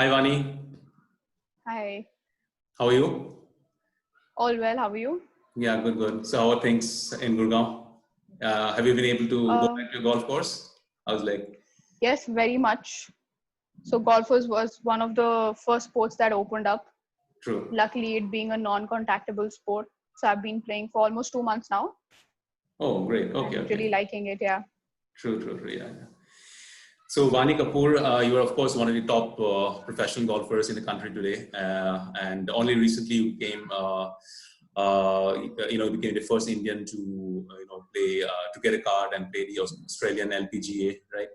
Hi Vani, Hi. how are you? All well. How are you? Yeah, good, good. So how are things in Gurgaon? Have you been able to go Um, back to your golf course? I was like, yes, very much. So golf was one of the first sports that opened up. true. Luckily, it being a non-contactable sport. So I've been playing for almost 2 months now Oh, great. Okay, and really okay. liking it. Yeah. True, true, true. Yeah, yeah. So Vani Kapoor, you are of course one of the top professional golfers in the country today, and only recently you became, became the first Indian to play to get a card and play the Australian LPGA, right?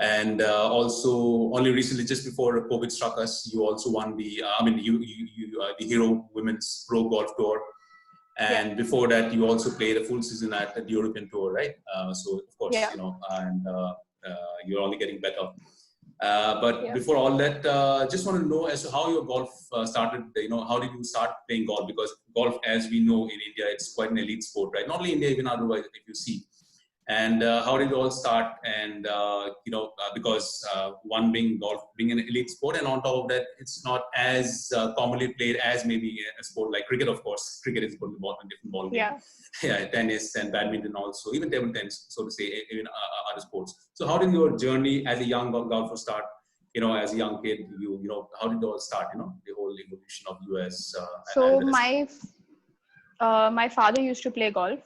And also only recently, just before COVID struck us, you also won the the Hero Women's Pro Golf Tour, Yeah. and before that you also played a full season at the European Tour, right? So of course, Yeah. and you're only getting better. But Yeah. before all that, just want to know as to how your golf started. How did you start playing golf? Because golf, as we know in India, it's quite an elite sport, right? Not only India, even otherwise, if you see. And how did it all start? And because one being golf being an elite sport, and on top of that, it's not as commonly played as maybe a sport like cricket. Of course, cricket is a different ball game. Yeah. Yeah, tennis and badminton also, even table tennis, so to say, even other sports. So, how did your journey as a young golfer start? As a young kid, how did it all start? The whole evolution of US and So the rest. my father used to play golf,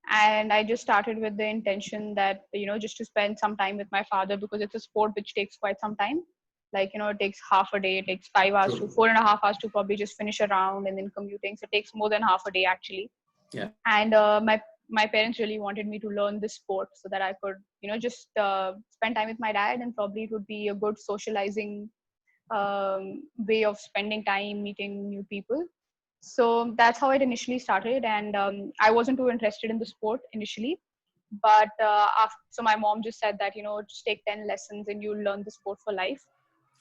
and I just started with the intention that just to spend some time with my father because it's a sport which takes quite some time. Like it takes half a day, it takes 5 hours to True. 4.5 hours to probably just finish a round and then commuting. So it takes more than half a day actually. Yeah. And my parents really wanted me to learn this sport so that I could just spend time with my dad, and probably it would be a good socializing way of spending time meeting new people. So that's how it initially started, and I wasn't too interested in the sport initially, but so my mom just said that just take 10 lessons and you'll learn the sport for life.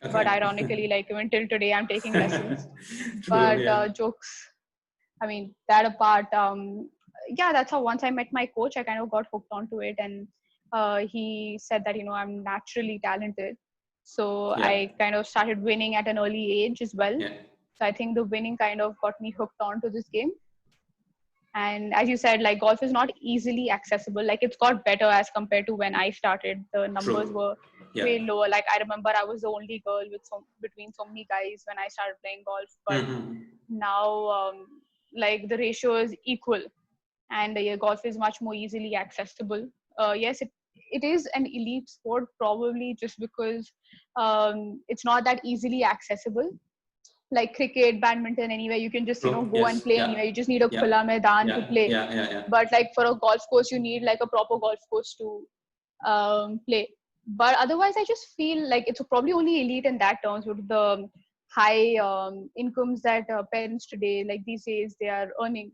But Okay. ironically, like even till today I'm taking lessons. True. But Yeah. jokes, I mean, that apart, yeah, that's how once I met my coach, I kind of got hooked onto it. And he said that, I'm naturally talented. So Yeah. I kind of started winning at an early age as well. Yeah. So I think the winning kind of got me hooked onto this game. And as you said, like golf is not easily accessible. Like it's got better as compared to when I started. The numbers True. were Yeah. way lower. Like I remember I was the only girl between so many guys when I started playing golf. But Mm-hmm. now, like the ratio is equal, and yeah, golf is much more easily accessible. Yes, it is an elite sport probably just because it's not that easily accessible like cricket, badminton, anywhere you can just True. go and Yes. play Yeah. anywhere. You just need a Yeah. khula maidan to Yeah. play. Yeah. Yeah. Yeah. But like for a golf course, you need like a proper golf course to play. But otherwise, I just feel like it's probably only elite in that terms with the high incomes that parents today, like these days, they are earning.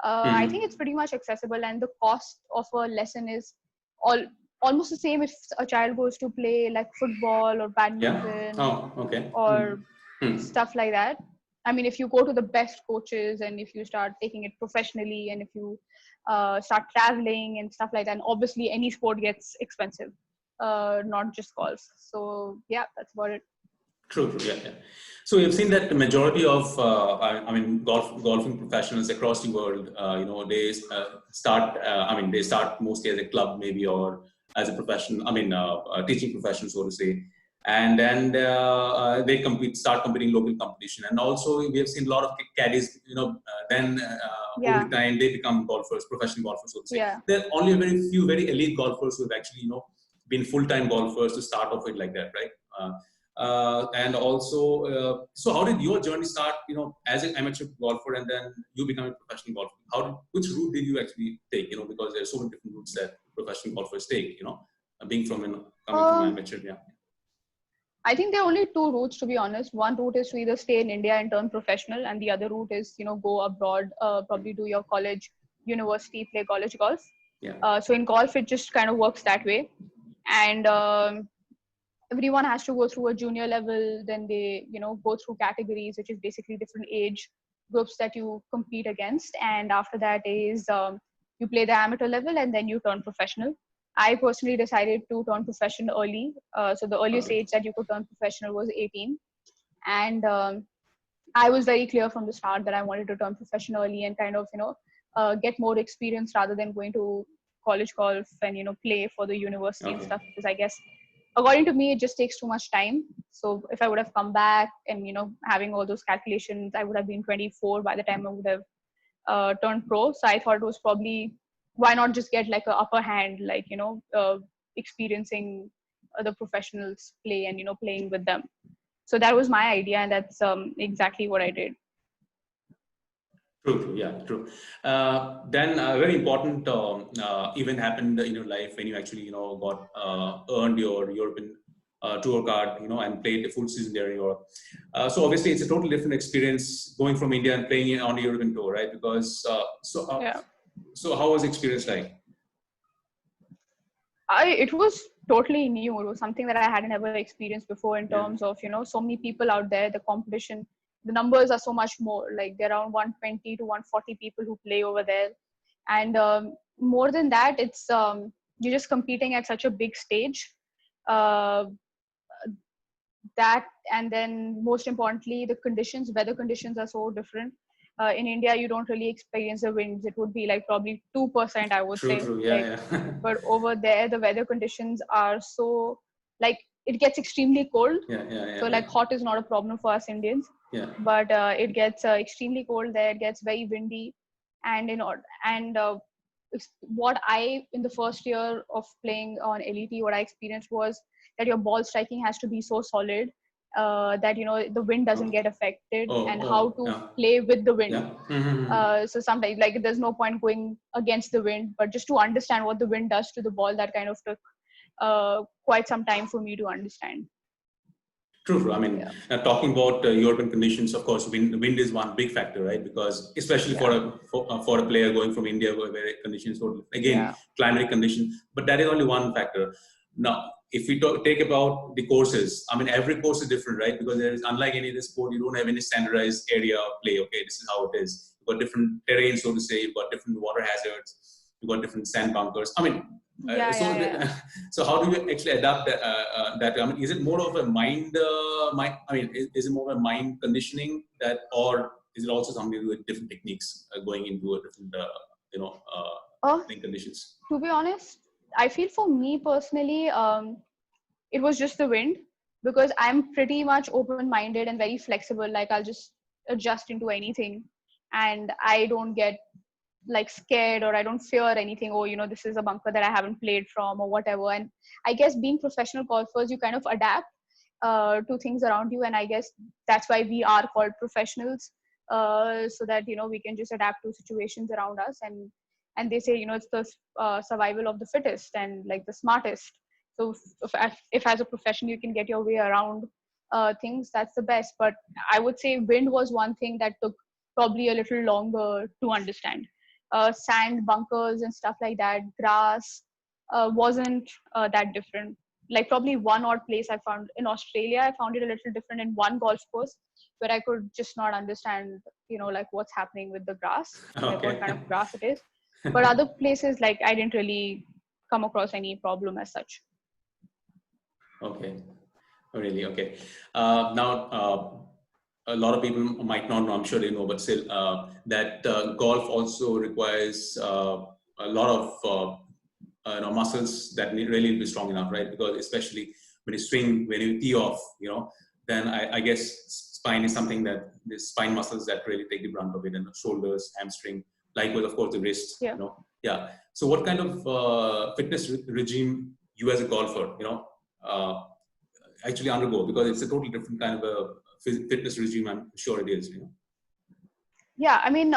I think it's Mm-hmm. pretty much accessible, and the cost of a lesson is all almost the same if a child goes to play like football or Yeah. badminton Oh. Okay. or Mm-hmm. stuff like that. I mean, if you go to the best coaches and if you start taking it professionally and if you start traveling and stuff like that, and obviously any sport gets expensive, not just golf. So yeah, that's about it. True, true, yeah, yeah. So we've seen that the majority of, golfing professionals across the world, they start. They start mostly as a club, maybe, or as a profession. Teaching profession, so to say, and then they start competing local competition, and also we have seen a lot of caddies. Then over Yeah, the time they become golfers, professional golfers, so to say. yeah. There are only a very few very elite golfers who have actually, been full-time golfers to start off with like that, right? And also, so how did your journey start? As an amateur golfer, and then you become a professional golfer. Which route did you actually take? Because there are so many different routes that professional golfers take. Being from coming from Um, amateur, yeah. I think there are only two routes to be honest. One route is to either stay in India and turn professional, and the other route is go abroad, probably do your college, university, play college golf. Yeah. So in golf, it just kind of works that way, and everyone has to go through a junior level. Then they go through categories, which is basically different age groups that you compete against, and after that is you play the amateur level and then you turn professional. I personally decided to turn professional early, so the earliest Okay. age that you could turn professional was 18. And I was very clear from the start that I wanted to turn professionally and kind of, get more experience rather than going to college golf and, play for the university and Okay. stuff, because I guess according to me, it just takes too much time. So if I would have come back and, having all those calculations, I would have been 24 by the time I would have turned pro. So I thought it was probably, why not just get like a upper hand, like, experiencing the professionals play and, playing with them. So that was my idea, and that's exactly what I did. True, yeah, true. Then a very important event happened in your life when you actually, got earned your European tour card, and played the full season there in Europe. So obviously, it's a totally different experience going from India and playing on the European tour, right? Because Yeah. so how was the experience like? It was totally new. It was something that I hadn't ever experienced before in Yeah. terms of, so many people out there, the competition, the numbers are so much more. Like there are around 120 to 140 people who play over there. And more than that, it's you're just competing at such a big stage. Uh, that, and then most importantly, the conditions, weather conditions are so different. In India, you don't really experience the winds. It would be like probably 2%, I would True, say. true, Like, yeah, yeah. but over there, the weather conditions are so, like, it gets extremely cold. Yeah, yeah, So yeah, like hot is not a problem for us Indians, yeah. but it gets extremely cold there. It gets very windy, and and what I, in the first year of playing on LET, what I experienced was that your ball striking has to be so solid that the wind doesn't Okay. get affected, and how Oh, to yeah, play with the wind. yeah. Mm-hmm. So sometimes, like, there's no point going against the wind, but just to understand what the wind does to the ball, that kind of took quite some time for me to understand. True, true. I mean, Yeah. talking about European conditions, of course, wind is one big factor, right? Because especially for Yeah. for a player going from India, where conditions totally, again, Yeah. climatic condition, but that is only one factor. Now, if we take about the courses, I mean, every course is different, right? Because there is, unlike any other sport, you don't have any standardized area of play. Okay, this is how it is. You've got different terrain, so to say. You've got different water hazards. You've got different sand bunkers. I mean, Yeah. so Yeah. Yeah. so how do you actually adapt that? I mean, is it more of a mind? I mean, is it more of a mind conditioning that, or is it also something to do with different techniques going into a different, Oh, playing conditions? to be honest, I feel for me personally, it was just the wind, because I'm pretty much open-minded and very flexible. Like, I'll just adjust into anything, and I don't get like scared, or I don't fear anything. Oh, this is a bunker that I haven't played from or whatever. And I guess being professional golfers, you kind of adapt to things around you, and I guess that's why we are called professionals, so that we can just adapt to situations around us. And they say it's the survival of the fittest and like the smartest. So if as a profession you can get your way around things, that's the best. But I would say wind was one thing that took probably a little longer to understand. Sand bunkers and stuff like that, grass wasn't that different. Like, probably one odd place I found in Australia, I found it a little different in one golf course, where I could just not understand, like what's happening with the grass, like what kind Okay. of grass it is. But other places, like, I didn't really come across any problem as such. Okay. Oh, really? Okay. Now, a lot of people might not know, I'm sure they know, but still, that golf also requires a lot of muscles that need really be strong enough, right? Because especially when you swing, when you tee off, then I guess spine is something that the spine muscles that really take the brunt of it, and the shoulders, hamstring, likewise, of course, the wrist, Yeah. Yeah. So what kind of fitness regime you as a golfer, uh, actually undergo, because it's a totally different kind of a fitness regime. I'm sure it is. Yeah, I mean,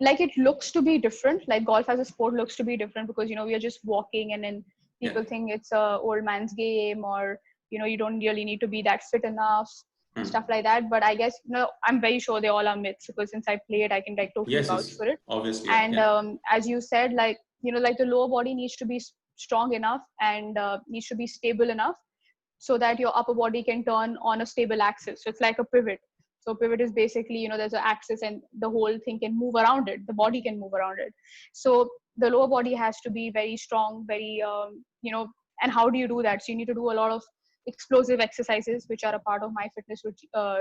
like, it looks to be different. Like, golf as a sport looks to be different, because we are just walking, and then people think it's a old man's game, or you don't really need to be that fit enough, stuff like that. But I guess I'm very sure they all are myths, because since I played, I can like totally Yes, vouch yes, for it. obviously, And yeah. as you said, like like the lower body needs to be strong enough, and needs to be stable enough, so that your upper body can turn on a stable axis. So it's like a pivot. So pivot is basically, there's an axis, and the whole thing can move around it. The body can move around it. So the lower body has to be very strong, very, and how do you do that? So you need to do a lot of explosive exercises, which are a part of my fitness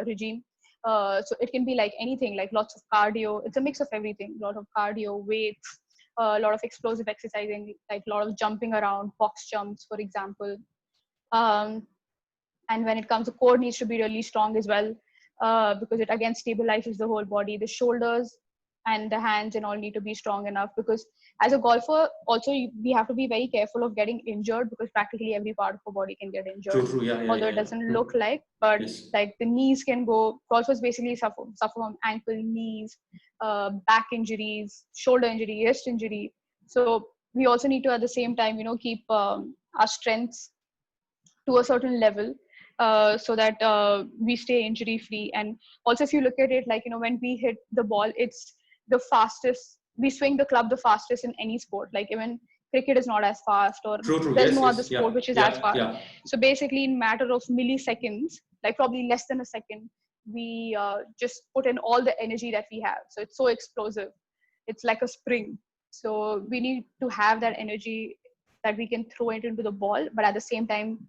regime. So it can be like anything, like lots of cardio. It's a mix of everything. A lot of cardio, weights, a lot of explosive exercising, like a lot of jumping around, box jumps, for example. Um, and when it comes to core, needs to be really strong as well, because it again stabilizes the whole body. The shoulders and the hands and all need to be strong enough, because as a golfer also we have to be very careful of getting injured, because practically every part of the body can get injured, True, true. Yeah, yeah, although yeah, it yeah. doesn't True. look like. But Yes. like the knees can go, golfers basically suffer from ankle, knees, back injuries, shoulder injury, wrist injury. So we also need to at the same time, keep our strengths to a certain level, so that we stay injury free. And also, if you look at it, like, when we hit the ball, it's the fastest, we swing the club the fastest in any sport. Like even cricket is not as fast, or True, true. there's Yes, no other yes. sport Yeah, which is as yeah, fast. yeah. So basically in matter of milliseconds, like probably less than a second, we just put in all the energy that we have. So it's so explosive, it's like a spring. So we need to have that energy that we can throw it into the ball, but at the same time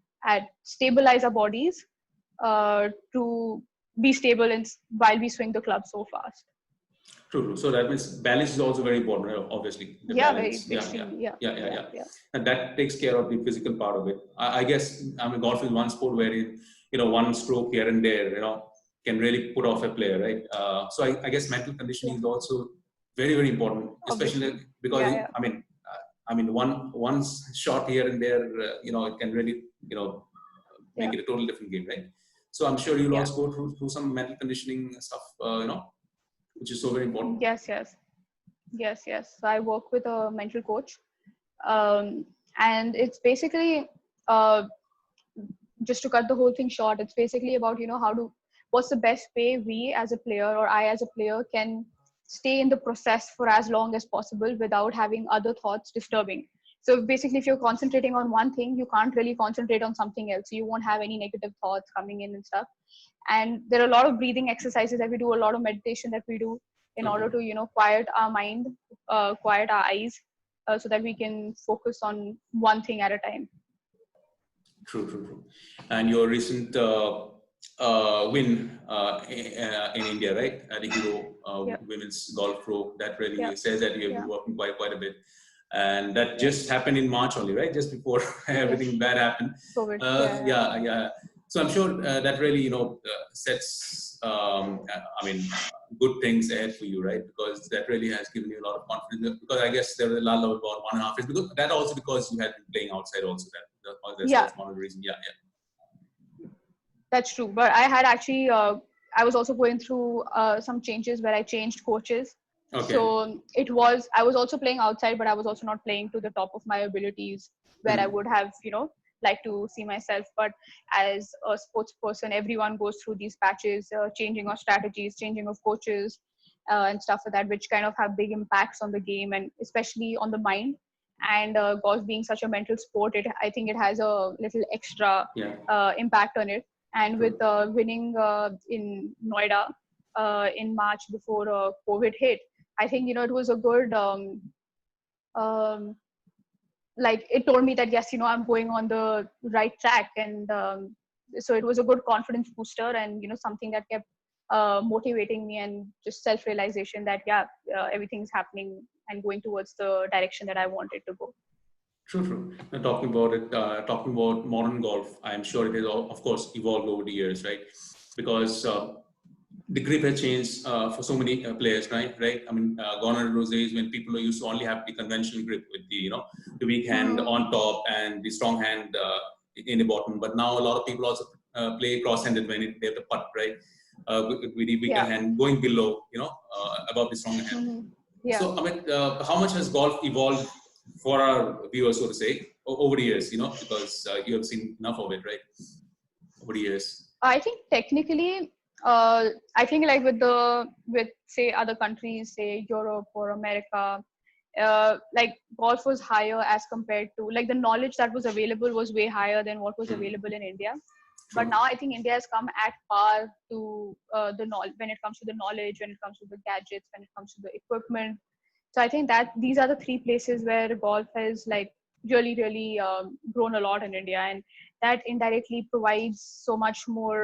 stabilize our bodies, to be stable while we swing the club so fast. True, true. So that means balance is also very important, obviously. The Yeah, very balance. Yeah, yeah, extremely. Yeah, yeah, yeah, yeah, yeah. yeah. And that takes care of the physical part of it. I guess, I mean, golf is one sport where, one stroke here and there, can really put off a player, right? So I guess mental conditioning Yeah. is also very, very important, especially Obviously. because, Yeah, yeah, one shot here and there, it can really, make yeah, it a totally different game, right? So I'm sure you'll yeah. also go through some mental conditioning stuff, which is so very important. Yes, yes, yes, yes. So I work with a mental coach, um, and it's basically, uh, just to cut the whole thing short, it's basically about, what's the best way we as a player, or I as a player, can stay in the process for as long as possible without having other thoughts disturbing. So basically, if you're concentrating on one thing, you can't really concentrate on something else. You won't have any negative thoughts coming in and stuff. And there are a lot of breathing exercises that we do, a lot of meditation that we do, in Okay. order to, quiet our mind, quiet our eyes, so that we can focus on one thing at a time. True, true, true. And your recent win in India, right, at the Hero Yeah, Women's Golf Pro, that yeah, really says that you have yeah. been working quite a bit. And that Yeah. just happened in March only, right? Just before Yes. everything bad happened. COVID. Yeah, yeah. So I'm sure that really, sets, good things ahead for you, right? Because that really has given you a lot of confidence. Because I guess there was a lull of about 1.5 years. Because that also because you had been playing outside also. That's Yeah, also one of the reasons. Yeah, that's true. But I had actually, I was also going through some changes where I changed coaches. yeah. Okay. So I was also playing outside, but I was also not playing to the top of my abilities where I Hmm. would have, like to see myself. But as a sports person, everyone goes through these patches, changing of strategies, changing of coaches, and stuff like that, which kind of have big impacts on the game, and especially on the mind. And golf being such a mental sport, I think it has a little extra Yeah. impact on it. And with True. winning in Noida in March before COVID hit, I think, it was a good, um, like it told me that, yes, I'm going on the right track. And so it was a good confidence booster, and, something that kept motivating me, and just self-realization that, yeah, everything's happening and going towards the direction that I wanted to go. True, true. Now, talking about it, talking about modern golf, I'm sure it has, of course, evolved over the years, right? Because the grip has changed for so many players, right? Right. I mean, gone are those days when people used to only have the conventional grip with the, the weak hand Mm-hmm. on top and the strong hand in the bottom. But now a lot of people also play cross-handed when they have the putt, right? With the weaker Yeah. hand going below, above the stronger hand. Mm-hmm. Yeah. So, I mean, how much has golf evolved for our viewers, so to say, over the years, because you have seen enough of it, right? Over the years. I think technically, I think like with say other countries, say Europe or America, like golf was higher as compared to, like, the knowledge that was available was way higher than what was True. available in India. But True. now I think India has come at par to the knowledge, when it comes to the knowledge, when it comes to the gadgets, when it comes to the equipment. So I think that these are the three places where golf has, like, really, really grown a lot in India. And that indirectly provides so much more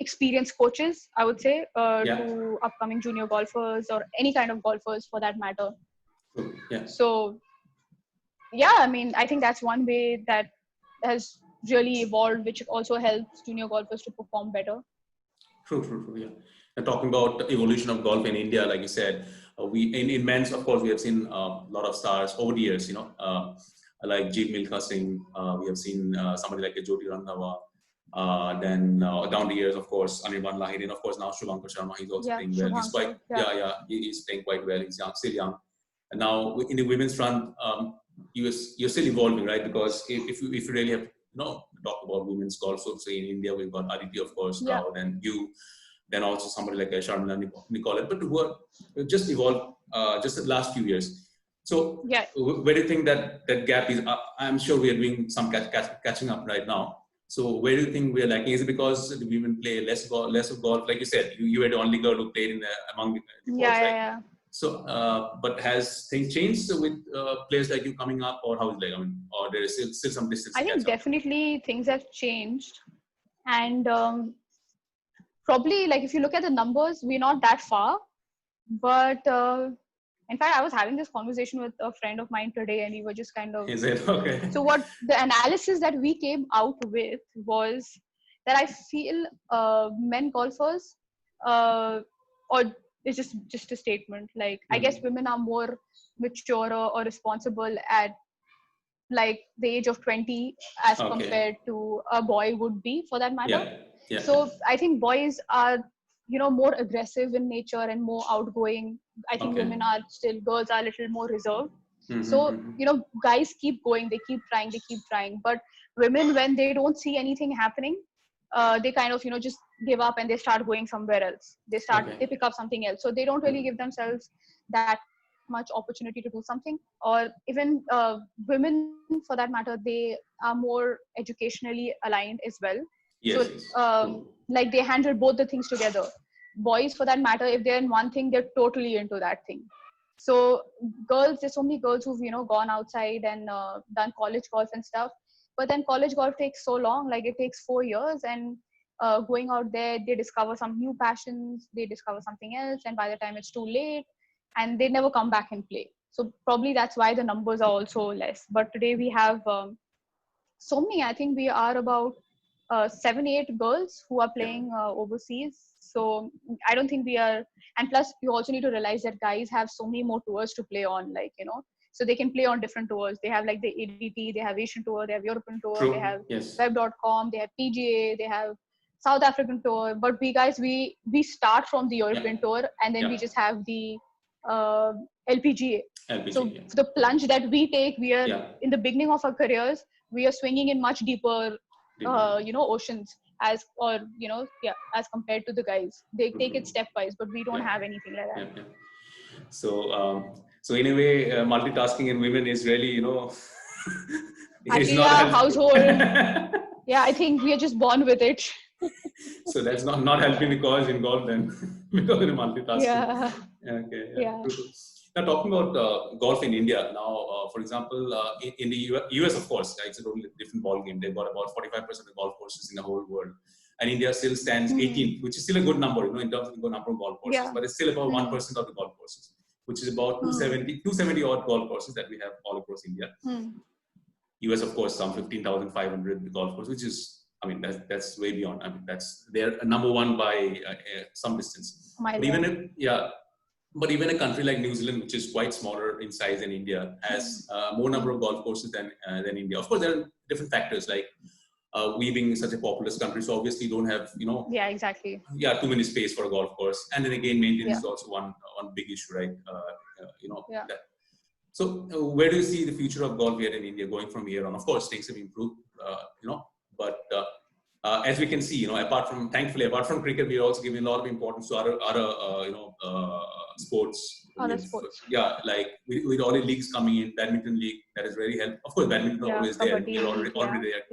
experienced coaches, I would say, Yeah. to upcoming junior golfers or any kind of golfers for that matter. True. Yeah. So yeah, I mean, I think that's one way that has really evolved, which also helps junior golfers to perform better. True. Yeah. And talking about the evolution of golf in India, like you said, we in men's, of course, we have seen a lot of stars over the years. Like Jeev Milkha Singh. We have seen somebody like a Jyoti Randhawa. Then down the years, of course, Anirban Lahiri, and of course now Shubhankar Sharma. He's also playing well. He's quite he's playing quite well. He's young, still young. And now in the women's front, you're still evolving, right? Because if you really have talk about women's golf, so say in India we've got Aditi, of course, now, then you, then also somebody like Sharmila Nicolette, but who have just evolved just the last few years. So where do you think that gap is? I'm sure we are doing some catching up right now. So where do you think we are lacking? Is it because the women play less of golf? Like you said, you were the only girl who played among the boys, right? Yeah. So, but has things changed with players like you coming up, or how is it like? I mean, or there is still some distance? I think definitely things have changed, and probably like if you look at the numbers, we're not that far. But in fact, I was having this conversation with a friend of mine today, and we were just kind of. Is it okay? So what the analysis that we came out with was that I feel men golfers, or it's just a statement. Like I guess women are more mature or responsible at like the age of 20 as compared to a boy would be, for that matter. Yeah. So I think boys are more aggressive in nature and more outgoing. I think girls are a little more reserved. So guys keep going, they keep trying, but women, when they don't see anything happening, they kind of just give up and they start going somewhere else. They pick up something else, so they don't really give themselves that much opportunity to do something. Or even women, for that matter, they are more educationally aligned as well. Like they handle both the things together. Boys, for that matter, if they're in one thing, they're totally into that thing. So girls, there's so many girls who've gone outside and done college golf and stuff, but then college golf takes so long, like it takes 4 years, and going out there, they discover some new passions, they discover something else, and by the time it's too late, and they never come back and play. So probably that's why the numbers are also less. But today we have so many. I think we are about 7-8 girls who are playing overseas. So I don't think we are, and plus you also need to realize that guys have so many more tours to play on, like so they can play on different tours. They have like the ADT, they have Asian Tour, they have European Tour, they have Web.com, they have PGA, they have South African Tour. But we start from the European Tour, and then we just have the LPGA. So the plunge that we take, we are in the beginning of our careers, we are swinging in much deeper oceans as compared to the guys. They take it stepwise, but we don't have anything like that. So in a way, multitasking in women is really actually household. I think we are just born with it. So that's not helping the cause in golf then, because of the multitasking. Now talking about golf in India now, for example, in the US, of course, it's a totally different ball game. They've got about 45% of the golf courses in the whole world, and India still stands 18th, which is still a good number, in terms of the number of golf courses. But it's still about 1% of the golf courses, which is about 270 odd golf courses that we have all across India. US, of course, some 15,500 golf courses, which is, I mean, that's way beyond. I mean, they're number one by some distance. But even a country like New Zealand, which is quite smaller in size than India, has more number of golf courses than India. Of course, there are different factors, like we being such a populous country, so obviously don't have too many space for a golf course. And then again, maintenance is also one big issue, right? So where do you see the future of golf here in India going from here on? Of course, things have improved, but as we can see, thankfully, apart from cricket, we are also giving a lot of importance to other sports. Like with all the leagues coming in, badminton league, that is very helpful. Of course, badminton is always there. We're already there.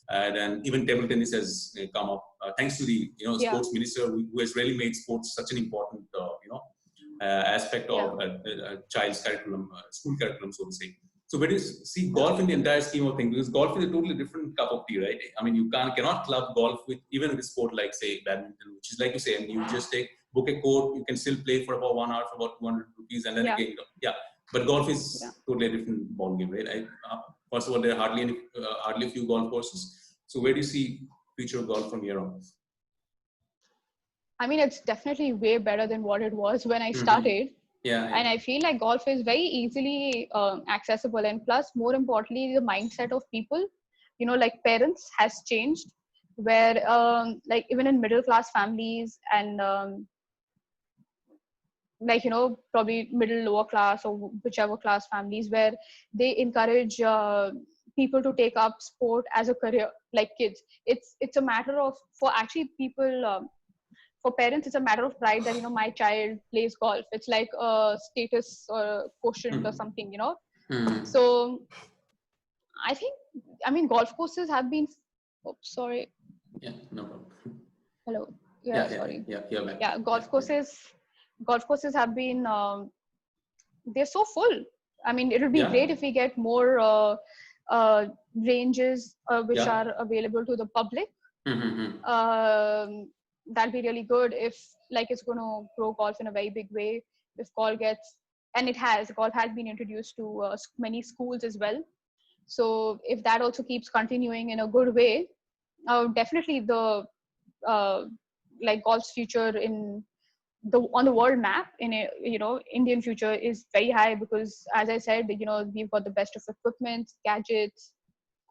And then even table tennis has come up thanks to the sports minister, who has really made sports such an important aspect of a child's curriculum, school curriculum, so to say. So where do you see golf in the entire scheme of things? Because golf is a totally different cup of tea, right? I mean, you cannot club golf with even with a sport like, say, badminton, which is like you say, and you just book a court, you can still play for about 1 hour for about 200 rupees, and then again, But golf is totally a different ballgame, right? First of all, there are hardly a few golf courses. So where do you see future of golf from here on? I mean, it's definitely way better than what it was when I started. And I feel like golf is very easily accessible. And plus, more importantly, the mindset of people, like parents has changed, where like even in middle class families and probably middle lower class or whichever class families, where they encourage people to take up sport as a career, like kids. It's a matter of, for actually people, for parents, it's a matter of pride that my child plays golf. It's like a status or quotient or something. So I mean golf courses have been sorry. No problem. Hello. Sorry. Golf courses have been they're so full. I mean, it would be great if we get more ranges which are available to the public. That'd be really good if it's going to grow golf in a very big way. If golf gets, and golf has been introduced to many schools as well. So if that also keeps continuing in a good way, definitely the golf's future on the world map in Indian future is very high, because as I said, we've got the best of equipment, gadgets,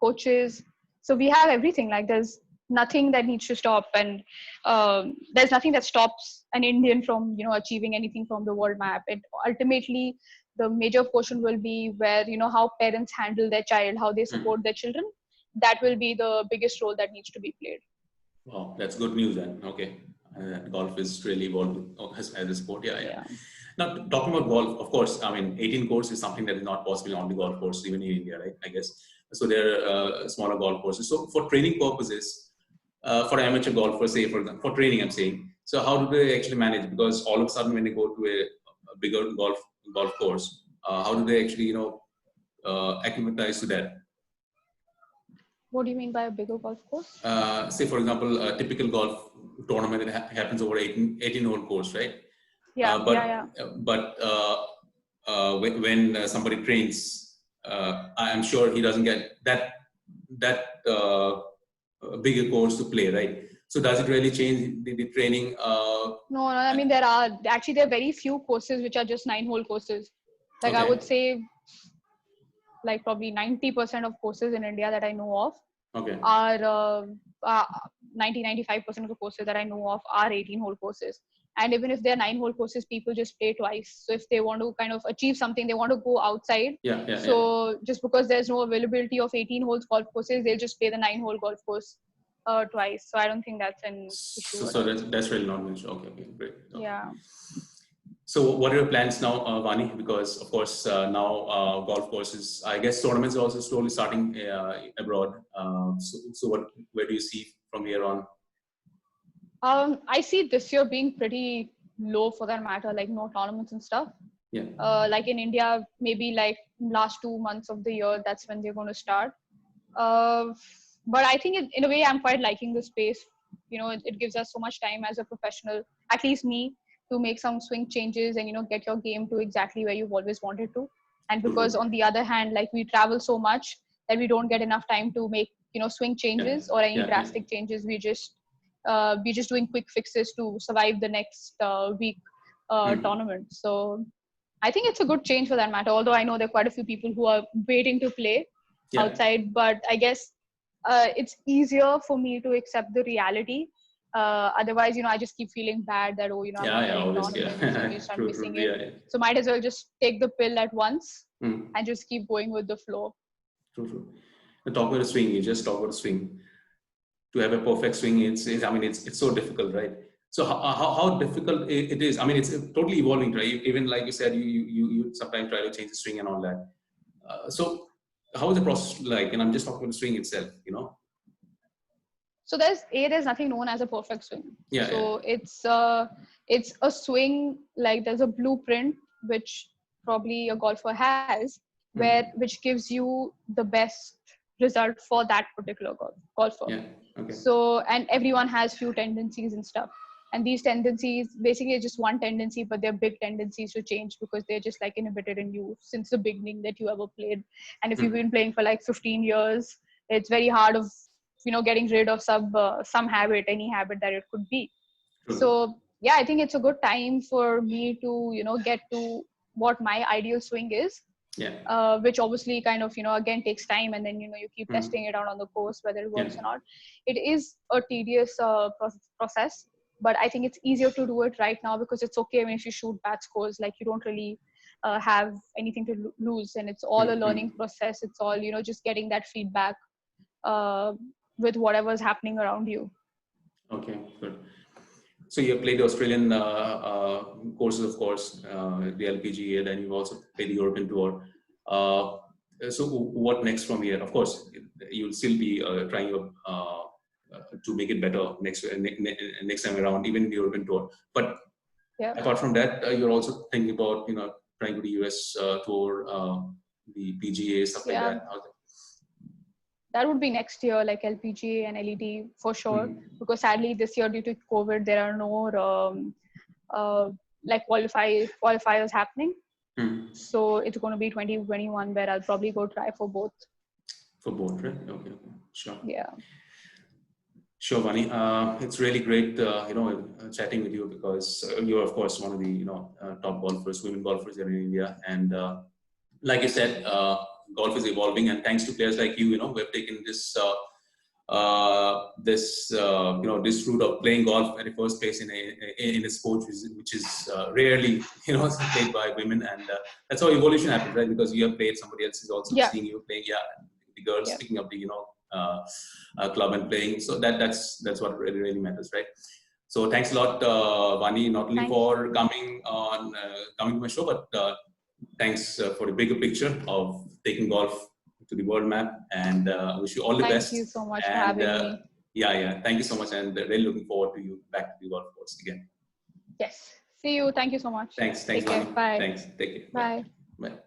coaches. So we have everything. There's nothing that needs to stop, and there's nothing that stops an Indian from achieving anything from the world map. It ultimately, the major portion will be where how parents handle their child, how they support their children. That will be the biggest role that needs to be played. Wow, that's good news then. Okay, golf is really evolving as a sport. Yeah. Now, talking about golf, of course, I mean, 18 course is something that is not possible on the golf course, even in India, right? I guess. So there are smaller golf courses. So for training purposes, for amateur golfers, say for training, I'm saying. So how do they actually manage? Because all of a sudden, when they go to a bigger golf course, how do they actually acclimatize to that? What do you mean by a bigger golf course? Say, for example, a typical golf tournament that happens over 18-hole course, right? But when somebody trains, I'm sure he doesn't get that bigger course to play, right? So does it really change the training? No, I mean, there are very few courses which are just 9-hole courses. I would say probably 90% of courses in India that I know of are 90-95% of the courses that I know of are 18-hole courses. And even if they're 9-hole courses, people just play twice. So if they want to kind of achieve something, they want to go outside. So just because there's no availability of 18-hole golf courses, they'll just play the 9-hole golf course twice. So I don't think that's an issue. So that's really not an issue. Okay, great. Okay. Yeah. So what are your plans now, Vani? Because of course now golf courses, I guess tournaments are also slowly starting abroad. So where do you see from here on? I see this year being pretty low for that matter, no tournaments and stuff. In India, maybe last 2 months of the year, that's when they're going to start. But I think in a way, I'm quite liking the space. It gives us so much time as a professional, at least me, to make some swing changes and, get your game to exactly where you've always wanted to. And because on the other hand, we travel so much that we don't get enough time to make, swing changes or any drastic changes. We're just doing quick fixes to survive the next week tournament. So I think it's a good change for that matter. Although I know there are quite a few people who are waiting to play outside, but I guess it's easier for me to accept the reality. Otherwise, I just keep feeling bad that, I'm not playing tournaments, and you start missing it. So might as well just take the pill at once and just keep going with the flow. True. Talk about a swing. You just talk about a swing. To have a perfect swing, it's so difficult, right? So how difficult it is. I mean, it's totally evolving, right? Even like you said, you sometimes try to change the swing and all that. So how is the process like? And I'm just talking about the swing itself, So there's nothing known as a perfect swing. It's a swing, there's a blueprint which probably a golfer has, which gives you the best result for that particular golfer. Yeah. Okay. So, and everyone has few tendencies and stuff. And these tendencies basically just one tendency, but they're big tendencies to change because they're just like inhibited in you since the beginning that you ever played. And if you've been playing for like 15 years, it's very hard of, getting rid of some habit, any habit that it could be. True. So yeah, I think it's a good time for me to, get to what my ideal swing is. Yeah. Which obviously kind of, again takes time, and then, you keep testing it out on the course, whether it works or not. It is a tedious process, but I think it's easier to do it right now because it's okay. I mean, if you shoot bad scores, like you don't really have anything to lose, and it's all a learning process. It's all, just getting that feedback with whatever's happening around you. Okay, good. So you have played the Australian courses, of course, the LPGA, then you've also played the European Tour. So what next from here? Of course, you'll still be trying to make it better next time around, even the European Tour. But apart from that, you're also thinking about trying to the US Tour, the PGA, stuff like that. That would be next year, like LPGA and LED for sure. Because sadly, this year due to COVID, there are no like qualifiers happening. So it's going to be 2021 where I'll probably go try for both. For both, right? Okay, sure. Yeah. Sure, Vani. It's really great, chatting with you because you're, of course, one of the top golfers, women golfers here in India, and like I said, golf is evolving, and thanks to players like you, who have taken this this route of playing golf at the first place in a sport which is rarely played by women, and that's how evolution happens, right? Because you have played, somebody else is also seeing you playing. The girls picking up the club and playing. So that's what really matters, right? So thanks a lot, Vani, not only for coming to my show, but thanks for the bigger picture of taking golf to the world map, and wish you all the best. Thank you so much for having me. Yeah. Thank you so much, and really looking forward to you back to the golf course again. Yes. See you. Thank you so much. Thanks. Take care. Bye. Thanks. Take care. Bye. Bye.